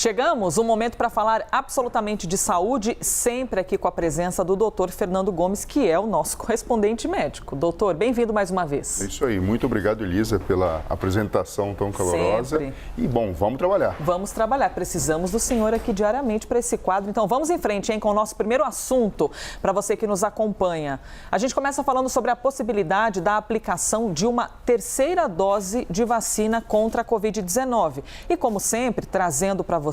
Chegamos, um momento para falar absolutamente de saúde, sempre aqui com a presença do doutor Fernando Gomes, que é o nosso correspondente médico. Doutor, bem-vindo mais uma vez. É isso aí, muito obrigado, Elisa, pela apresentação tão calorosa. Sempre. E, bom, vamos trabalhar. Vamos trabalhar, precisamos do senhor aqui diariamente para esse quadro. Então, vamos em frente, hein, com o nosso primeiro assunto, para você que nos acompanha. A gente começa falando sobre a possibilidade da aplicação de uma terceira dose de vacina contra a Covid-19. E, como sempre, trazendo para vocês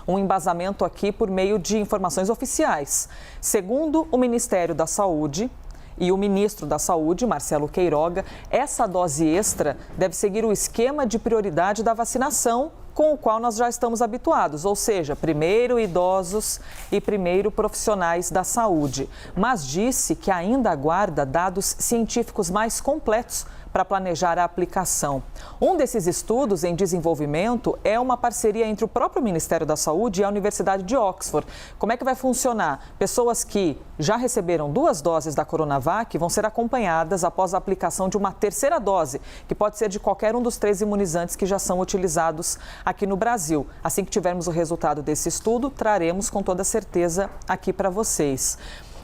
um embasamento aqui por meio de informações oficiais. Segundo o Ministério da Saúde e o ministro da Saúde, Marcelo Queiroga, essa dose extra deve seguir o esquema de prioridade da vacinação com o qual nós já estamos habituados, ou seja, primeiro idosos e primeiro profissionais da saúde. Mas disse que ainda aguarda dados científicos mais completos para planejar a aplicação. Um desses estudos em desenvolvimento é uma parceria entre o próprio Ministério da Saúde e a Universidade de Oxford. Como é que vai funcionar? Pessoas que já receberam 2 doses da Coronavac vão ser acompanhadas após a aplicação de uma terceira dose, que pode ser de qualquer um dos 3 imunizantes que já são utilizados aqui no Brasil. Assim que tivermos o resultado desse estudo, traremos com toda certeza aqui para vocês.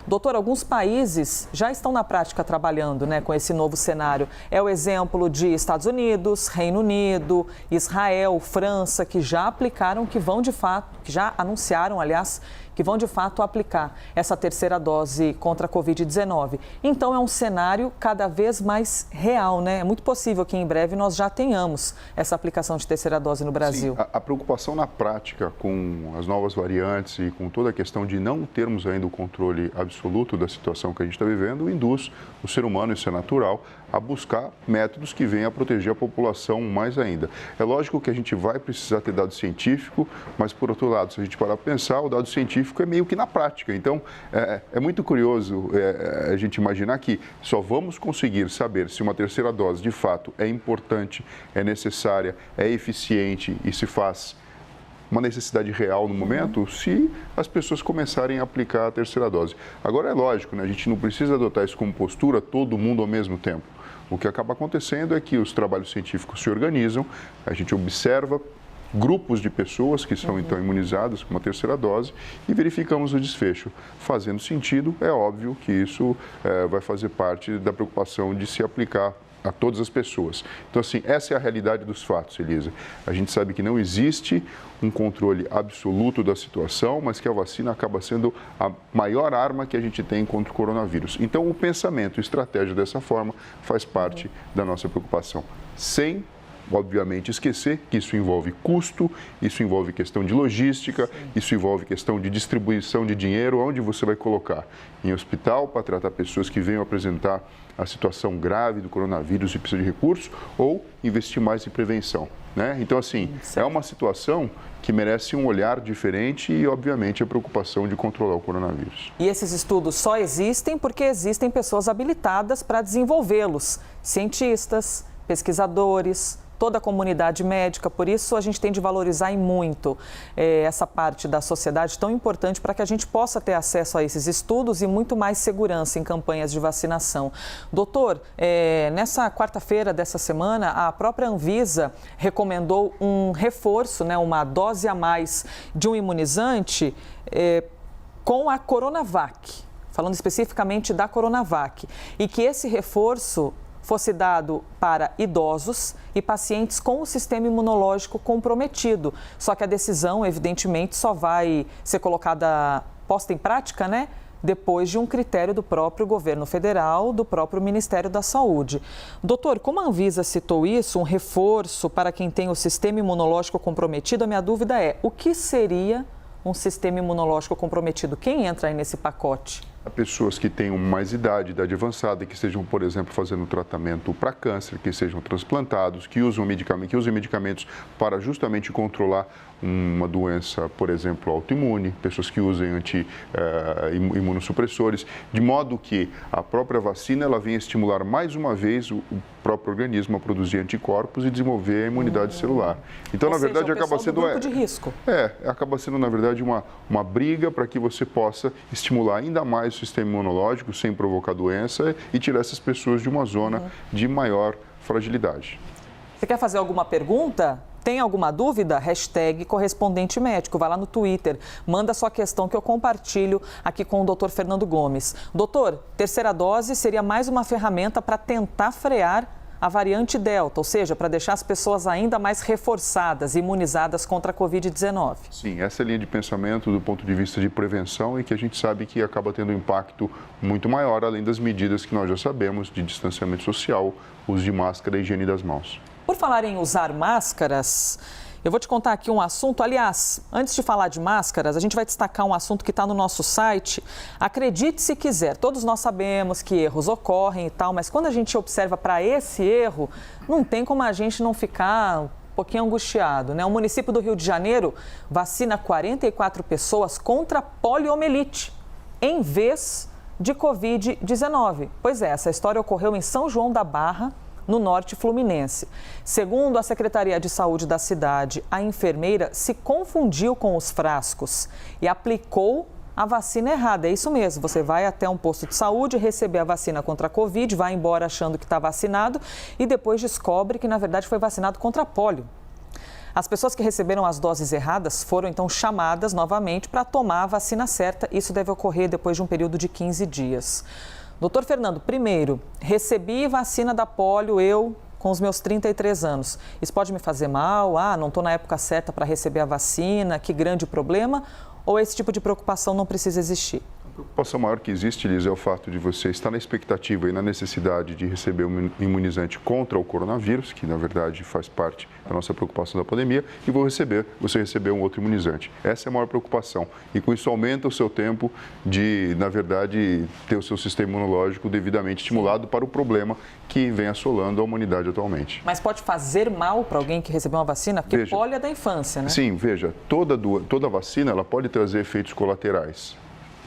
Doutor, alguns países já estão na prática trabalhando, com esse novo cenário. É o exemplo de Estados Unidos, Reino Unido, Israel, França, que já aplicaram, que já anunciaram, aliás, que vão de fato aplicar essa terceira dose contra a Covid-19. Então é um cenário cada vez mais real, né? É muito possível que em breve nós já tenhamos essa aplicação de terceira dose no Brasil. Sim, a preocupação na prática com as novas variantes e com toda a questão de não termos ainda o controle absoluto da situação que a gente está vivendo induz o ser humano, isso é natural, a buscar métodos que venham a proteger a população mais ainda. É lógico que a gente vai precisar ter dado científico, mas por outro lado, se a gente parar para pensar, o dado científico é meio que na prática. Então, é muito curioso a gente imaginar que só vamos conseguir saber se uma terceira dose de fato é importante, é necessária, é eficiente e se faz uma necessidade real no momento, se as pessoas começarem a aplicar a terceira dose. Agora, é lógico, a gente não precisa adotar isso como postura todo mundo ao mesmo tempo. O que acaba acontecendo é que os trabalhos científicos se organizam, a gente observa grupos de pessoas que são então imunizadas com uma terceira dose e verificamos o desfecho. Fazendo sentido, é óbvio que isso vai fazer parte da preocupação de se aplicar a todas as pessoas. Então, assim, essa é a realidade dos fatos, Elisa. A gente sabe que não existe um controle absoluto da situação, mas que a vacina acaba sendo a maior arma que a gente tem contra o coronavírus. Então, o pensamento, a estratégia dessa forma faz parte da nossa preocupação. Sem obviamente, esquecer que isso envolve custo, isso envolve questão de logística, isso envolve questão de distribuição de dinheiro, onde você vai colocar em hospital para tratar pessoas que venham apresentar a situação grave do coronavírus e precisam de recursos, ou investir mais em prevenção, Então, assim, é uma situação que merece um olhar diferente e, obviamente, a preocupação de controlar o coronavírus. E esses estudos só existem porque existem pessoas habilitadas para desenvolvê-los, cientistas, pesquisadores, toda a comunidade médica. Por isso a gente tem de valorizar e muito essa parte da sociedade tão importante para que a gente possa ter acesso a esses estudos e muito mais segurança em campanhas de vacinação. Doutor, nessa quarta-feira dessa semana, a própria Anvisa recomendou um reforço, uma dose a mais de um imunizante com a Coronavac, falando especificamente da Coronavac, e que esse reforço fosse dado para idosos e pacientes com o sistema imunológico comprometido. Só que a decisão, evidentemente, só vai ser posta em prática, depois de um critério do próprio governo federal, do próprio Ministério da Saúde. Doutor, como a Anvisa citou isso, um reforço para quem tem o sistema imunológico comprometido, a minha dúvida é, o que seria um sistema imunológico comprometido? Quem entra aí nesse pacote? A pessoas que tenham mais idade avançada, que estejam, por exemplo, fazendo tratamento para câncer, que sejam transplantados, que usem medicamentos para justamente controlar uma doença, por exemplo, autoimune, pessoas que usem imunossupressores, de modo que a própria vacina ela venha estimular mais uma vez o próprio organismo a produzir anticorpos e desenvolver a imunidade celular. Então, na verdade, acaba sendo grupo de risco. Acaba sendo, na verdade, uma briga para que você possa estimular ainda mais o sistema imunológico sem provocar doença e tirar essas pessoas de uma zona de maior fragilidade. Você quer fazer alguma pergunta? Tem alguma dúvida? Hashtag correspondente médico. Vai lá no Twitter, manda sua questão que eu compartilho aqui com o doutor Fernando Gomes. Doutor, terceira dose seria mais uma ferramenta para tentar frear a variante Delta, ou seja, para deixar as pessoas ainda mais reforçadas, imunizadas contra a Covid-19. Sim, essa é a linha de pensamento do ponto de vista de prevenção e que a gente sabe que acaba tendo um impacto muito maior, além das medidas que nós já sabemos de distanciamento social, uso de máscara e higiene das mãos. Por falar em usar máscaras, eu vou te contar aqui um assunto. Aliás, antes de falar de máscaras, a gente vai destacar um assunto que está no nosso site. Acredite se quiser, todos nós sabemos que erros ocorrem e tal, mas quando a gente observa para esse erro, não tem como a gente não ficar um pouquinho angustiado, né? O município do Rio de Janeiro vacina 44 pessoas contra poliomielite, em vez de Covid-19. Pois é, essa história ocorreu em São João da Barra, no norte fluminense. Segundo a Secretaria de Saúde da cidade, a enfermeira se confundiu com os frascos e aplicou a vacina errada. É isso mesmo, você vai até um posto de saúde, receber a vacina contra a Covid, vai embora achando que está vacinado e depois descobre que, na verdade, foi vacinado contra a pólio. As pessoas que receberam as doses erradas foram, então, chamadas novamente para tomar a vacina certa. Isso deve ocorrer depois de um período de 15 dias. Doutor Fernando, primeiro, recebi vacina da pólio, eu com os meus 33 anos. Isso pode me fazer mal? Não estou na época certa para receber a vacina, que grande problema? Ou esse tipo de preocupação não precisa existir? A preocupação maior que existe, Liz, é o fato de você estar na expectativa e na necessidade de receber um imunizante contra o coronavírus, que na verdade faz parte da nossa preocupação da pandemia, e você receber um outro imunizante. Essa é a maior preocupação. E com isso aumenta o seu tempo de, na verdade, ter o seu sistema imunológico devidamente estimulado para o problema que vem assolando a humanidade atualmente. Mas pode fazer mal para alguém que recebeu uma vacina? Porque pólio é da infância, né? Sim, veja, toda vacina ela pode trazer efeitos colaterais.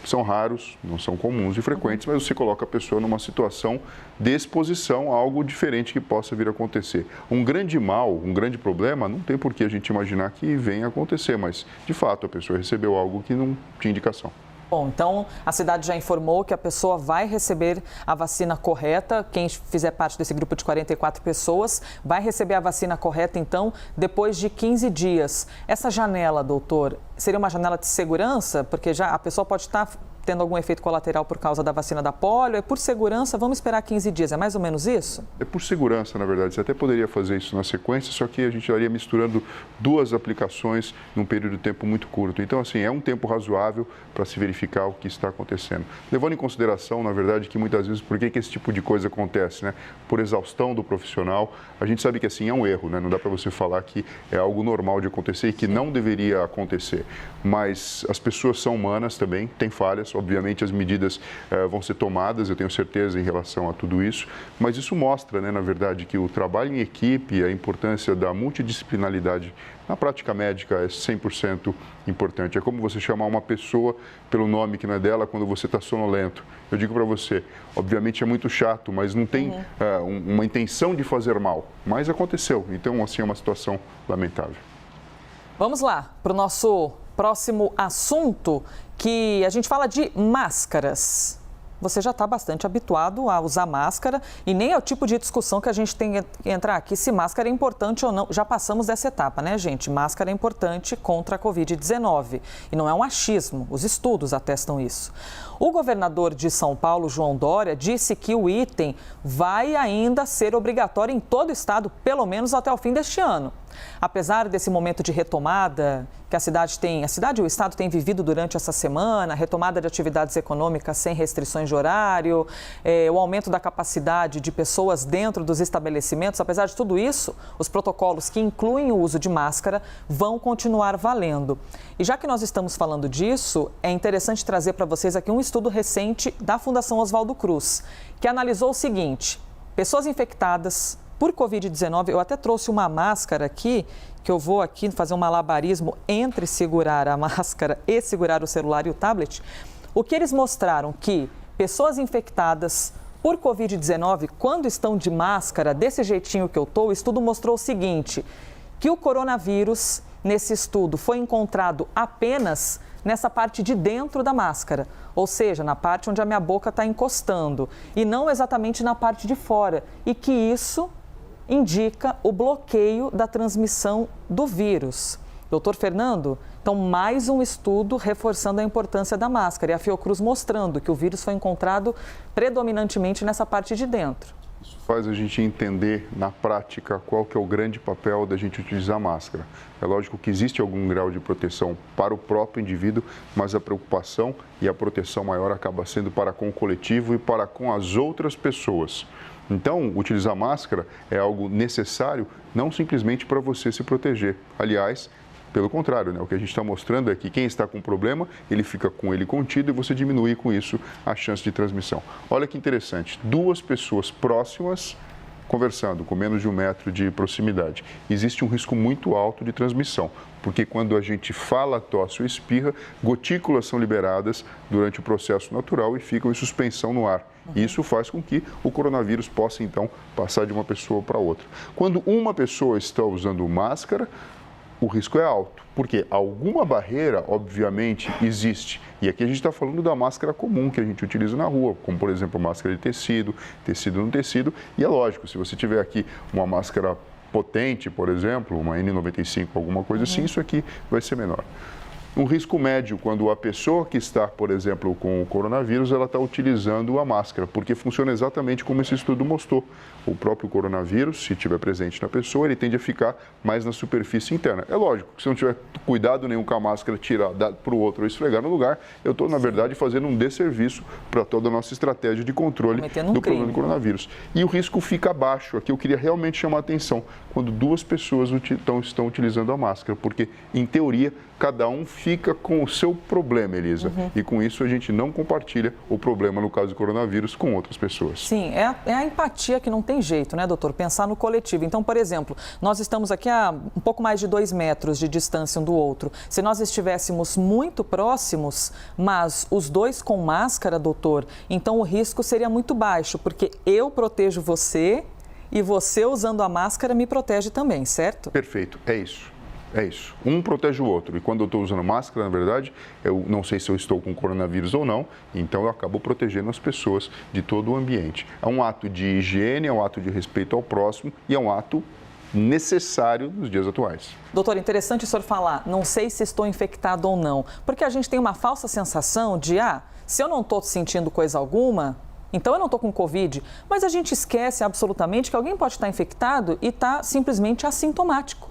São raros, não são comuns e frequentes, mas você coloca a pessoa numa situação de exposição a algo diferente que possa vir a acontecer. Um grande mal, um grande problema, não tem por que a gente imaginar que venha a acontecer, mas, de fato, a pessoa recebeu algo que não tinha indicação. Bom, então a cidade já informou que a pessoa vai receber a vacina correta. Quem fizer parte desse grupo de 44 pessoas vai receber a vacina correta, então, depois de 15 dias. Essa janela, doutor, seria uma janela de segurança? Porque já a pessoa pode estar tendo algum efeito colateral por causa da vacina da pólio. É por segurança, vamos esperar 15 dias. É mais ou menos isso? É por segurança, na verdade. Você até poderia fazer isso na sequência, só que a gente estaria misturando duas aplicações num período de tempo muito curto. Então, assim, é um tempo razoável para se verificar o que está acontecendo. Levando em consideração, na verdade, que muitas vezes, por que esse tipo de coisa acontece, né? Por exaustão do profissional. A gente sabe que, assim, é um erro, né? Não dá para você falar que é algo normal de acontecer e que não deveria acontecer. Mas as pessoas são humanas também, têm falhas. Obviamente, as medidas vão ser tomadas, eu tenho certeza, em relação a tudo isso. Mas isso mostra, né, na verdade, que o trabalho em equipe, a importância da multidisciplinaridade na prática médica é 100% importante. É como você chamar uma pessoa pelo nome que não é dela quando você está sonolento. Eu digo para você, obviamente é muito chato, mas não tem uma intenção de fazer mal. Mas aconteceu, então assim é uma situação lamentável. Vamos lá para o nosso próximo assunto, que a gente fala de máscaras. Você já está bastante habituado a usar máscara e nem é o tipo de discussão que a gente tem que entrar aqui se máscara é importante ou não. Já passamos dessa etapa, né, gente? Máscara é importante contra a Covid-19 e não é um achismo, os estudos atestam isso. O governador de São Paulo, João Dória, disse que o item vai ainda ser obrigatório em todo o estado, pelo menos até o fim deste ano. Apesar desse momento de retomada que a cidade e o estado têm vivido durante essa semana, retomada de atividades econômicas sem restrições de horário, o aumento da capacidade de pessoas dentro dos estabelecimentos, apesar de tudo isso, os protocolos que incluem o uso de máscara vão continuar valendo. E já que nós estamos falando disso, é interessante trazer para vocês aqui um estudo recente da Fundação Oswaldo Cruz, que analisou o seguinte: pessoas infectadas por Covid-19, eu até trouxe uma máscara aqui, que eu vou aqui fazer um malabarismo entre segurar a máscara e segurar o celular e o tablet. O que eles mostraram que pessoas infectadas por Covid-19, quando estão de máscara, desse jeitinho que eu estou, o estudo mostrou o seguinte, que o coronavírus, nesse estudo, foi encontrado apenas nessa parte de dentro da máscara, ou seja, na parte onde a minha boca está encostando, e não exatamente na parte de fora, e que isso indica o bloqueio da transmissão do vírus. Doutor Fernando, então mais um estudo reforçando a importância da máscara e a Fiocruz mostrando que o vírus foi encontrado predominantemente nessa parte de dentro. Isso faz a gente entender na prática qual que é o grande papel da gente utilizar máscara. É lógico que existe algum grau de proteção para o próprio indivíduo, mas a preocupação e a proteção maior acaba sendo para com o coletivo e para com as outras pessoas. Então, utilizar máscara é algo necessário, não simplesmente para você se proteger. Aliás, pelo contrário, né? O que a gente está mostrando é que quem está com problema, ele fica com ele contido e você diminui com isso a chance de transmissão. Olha que interessante, 2 pessoas próximas conversando com menos de 1 metro de proximidade. Existe um risco muito alto de transmissão, porque quando a gente fala, tosse ou espirra, gotículas são liberadas durante o processo natural e ficam em suspensão no ar. Isso faz com que o coronavírus possa, então, passar de uma pessoa para outra. Quando uma pessoa está usando máscara, o risco é alto, porque alguma barreira, obviamente, existe. E aqui a gente está falando da máscara comum que a gente utiliza na rua, como, por exemplo, máscara de tecido, tecido no tecido. E é lógico, se você tiver aqui uma máscara potente, por exemplo, uma N95, alguma coisa assim, isso aqui vai ser menor. Um risco médio, quando a pessoa que está, por exemplo, com o coronavírus, ela está utilizando a máscara, porque funciona exatamente como esse estudo mostrou. O próprio coronavírus, se estiver presente na pessoa, ele tende a ficar mais na superfície interna. É lógico que se não tiver cuidado nenhum com a máscara, tirar para o outro ou esfregar no lugar, eu estou, na verdade, fazendo um desserviço para toda a nossa estratégia de controle do problema do coronavírus. E o risco fica baixo. Aqui eu queria realmente chamar a atenção quando 2 pessoas estão utilizando a máscara, porque, em teoria, cada um fica com o seu problema, Elisa. E com isso a gente não compartilha o problema, no caso do coronavírus, com outras pessoas. Sim, é a empatia que não tem jeito, né, doutor? Pensar no coletivo. Então, por exemplo, nós estamos aqui a um pouco mais de 2 metros de distância um do outro. Se nós estivéssemos muito próximos, mas os 2 com máscara, doutor, então o risco seria muito baixo, porque eu protejo você e você usando a máscara me protege também, certo? Perfeito, é isso. É isso. Um protege o outro. E quando eu estou usando máscara, na verdade, eu não sei se eu estou com coronavírus ou não, então eu acabo protegendo as pessoas de todo o ambiente. É um ato de higiene, é um ato de respeito ao próximo e é um ato necessário nos dias atuais. Doutor, interessante o senhor falar, não sei se estou infectado ou não, porque a gente tem uma falsa sensação de, se eu não estou sentindo coisa alguma, então eu não estou com Covid, mas a gente esquece absolutamente que alguém pode estar infectado e está simplesmente assintomático.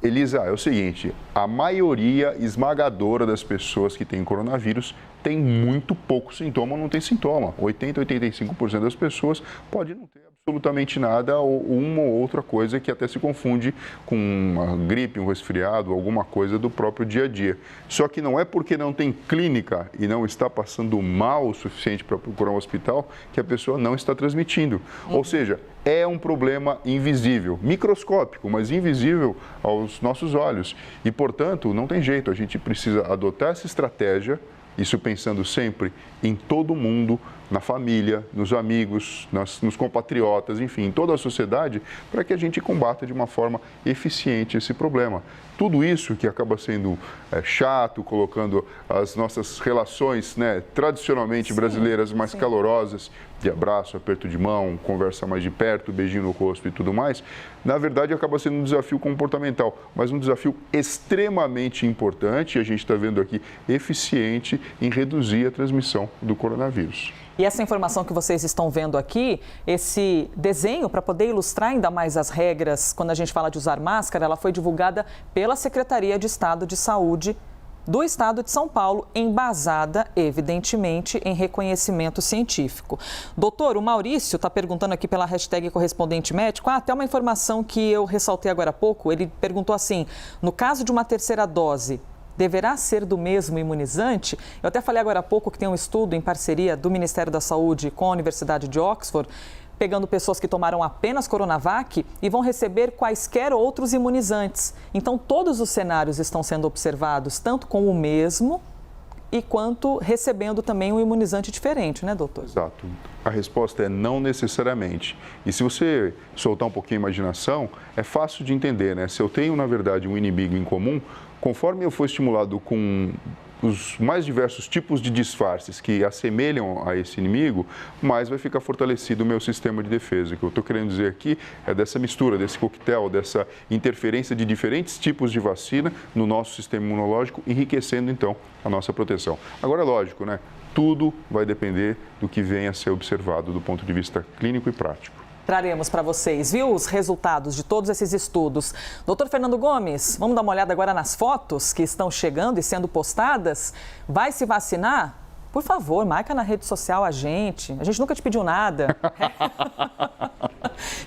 Elisa, é o seguinte, a maioria esmagadora das pessoas que têm coronavírus tem muito pouco sintoma ou não tem sintoma. 80, 85% das pessoas pode não ter absolutamente nada ou uma ou outra coisa que até se confunde com uma gripe, um resfriado, alguma coisa do próprio dia a dia. Só que não é porque não tem clínica e não está passando mal o suficiente para procurar um hospital que a pessoa não está transmitindo. Ou seja, é um problema invisível, microscópico, mas invisível aos nossos olhos. E, portanto, não tem jeito, a gente precisa adotar essa estratégia, isso pensando sempre em todo mundo, na família, nos amigos, nos compatriotas, enfim, em toda a sociedade, para que a gente combata de uma forma eficiente esse problema. Tudo isso que acaba sendo chato, colocando as nossas relações, tradicionalmente brasileiras mais calorosas, de abraço, aperto de mão, conversa mais de perto, beijinho no rosto e tudo mais, na verdade acaba sendo um desafio comportamental, mas um desafio extremamente importante, e a gente está vendo aqui, eficiente em reduzir a transmissão do coronavírus. E essa informação que vocês estão vendo aqui, esse desenho, para poder ilustrar ainda mais as regras, quando a gente fala de usar máscara, ela foi divulgada pela Secretaria de Estado de Saúde do Estado de São Paulo, embasada, evidentemente, em reconhecimento científico. Doutor, o Maurício está perguntando aqui pela hashtag correspondente médico, até uma informação que eu ressaltei agora há pouco, ele perguntou assim, no caso de uma terceira dose, deverá ser do mesmo imunizante? Eu até falei agora há pouco que tem um estudo em parceria do Ministério da Saúde com a Universidade de Oxford, pegando pessoas que tomaram apenas Coronavac e vão receber quaisquer outros imunizantes. Então, todos os cenários estão sendo observados, tanto com o mesmo e quanto recebendo também um imunizante diferente, né, doutor? Exato. A resposta é não necessariamente. E se você soltar um pouquinho a imaginação, é fácil de entender, né? Se eu tenho, na verdade, um inimigo em comum, conforme eu for estimulado com os mais diversos tipos de disfarces que assemelham a esse inimigo, mais vai ficar fortalecido o meu sistema de defesa. O que eu estou querendo dizer aqui é dessa mistura, desse coquetel, dessa interferência de diferentes tipos de vacina no nosso sistema imunológico, enriquecendo então a nossa proteção. Agora é lógico, né? Tudo vai depender do que venha a ser observado do ponto de vista clínico e prático. Traremos para vocês, viu, os resultados de todos esses estudos. Doutor Fernando Gomes, vamos dar uma olhada agora nas fotos que estão chegando e sendo postadas. Vai se vacinar? Por favor, marca na rede social a gente nunca te pediu nada.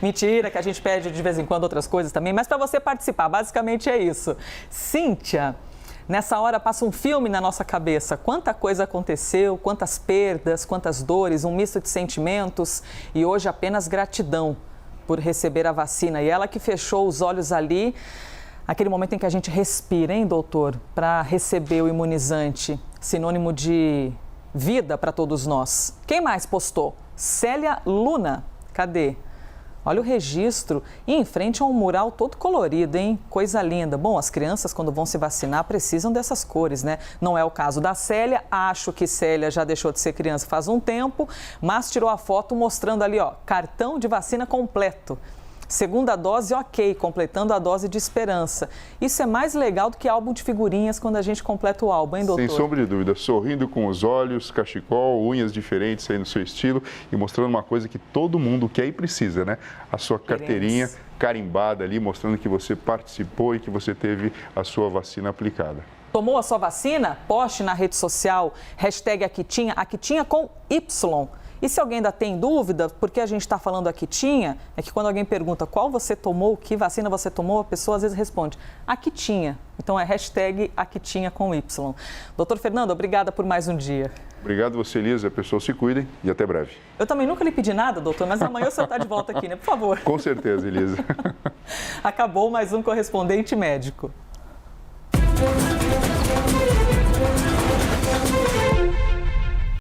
Mentira, que a gente pede de vez em quando outras coisas também, mas para você participar, basicamente é isso. Cíntia, nessa hora passa um filme na nossa cabeça. Quanta coisa aconteceu, quantas perdas, quantas dores, um misto de sentimentos e hoje apenas gratidão por receber a vacina. E ela que fechou os olhos ali, aquele momento em que a gente respira, hein, doutor? Para receber o imunizante, sinônimo de vida para todos nós. Quem mais postou? Célia Luna. Cadê? Olha o registro e em frente a um mural todo colorido, hein? Coisa linda. Bom, as crianças quando vão se vacinar precisam dessas cores, né? Não é o caso da Célia, acho que Célia já deixou de ser criança faz um tempo, mas tirou a foto mostrando ali, ó, cartão de vacina completo. Segunda dose, ok, completando a dose de esperança. Isso é mais legal do que álbum de figurinhas quando a gente completa o álbum, hein, doutor? Sem sombra de dúvida, sorrindo com os olhos, cachecol, unhas diferentes aí no seu estilo e mostrando uma coisa que todo mundo quer e precisa, né? A sua carteirinha carimbada ali, mostrando que você participou e que você teve a sua vacina aplicada. Tomou a sua vacina? Poste na rede social, #Aquitinha com Y. E se alguém ainda tem dúvida, porque a gente está falando Aquitinha, é que quando alguém pergunta qual você tomou, que vacina você tomou, a pessoa às vezes responde Aquitinha. Então é #Aquitinha com Y. Doutor Fernando, obrigada por mais um dia. Obrigado você, Elisa. Pessoal, se cuidem e até breve. Eu também nunca lhe pedi nada, doutor, mas amanhã o senhor está de volta aqui, né? Por favor. Com certeza, Elisa. Acabou mais um Correspondente Médico.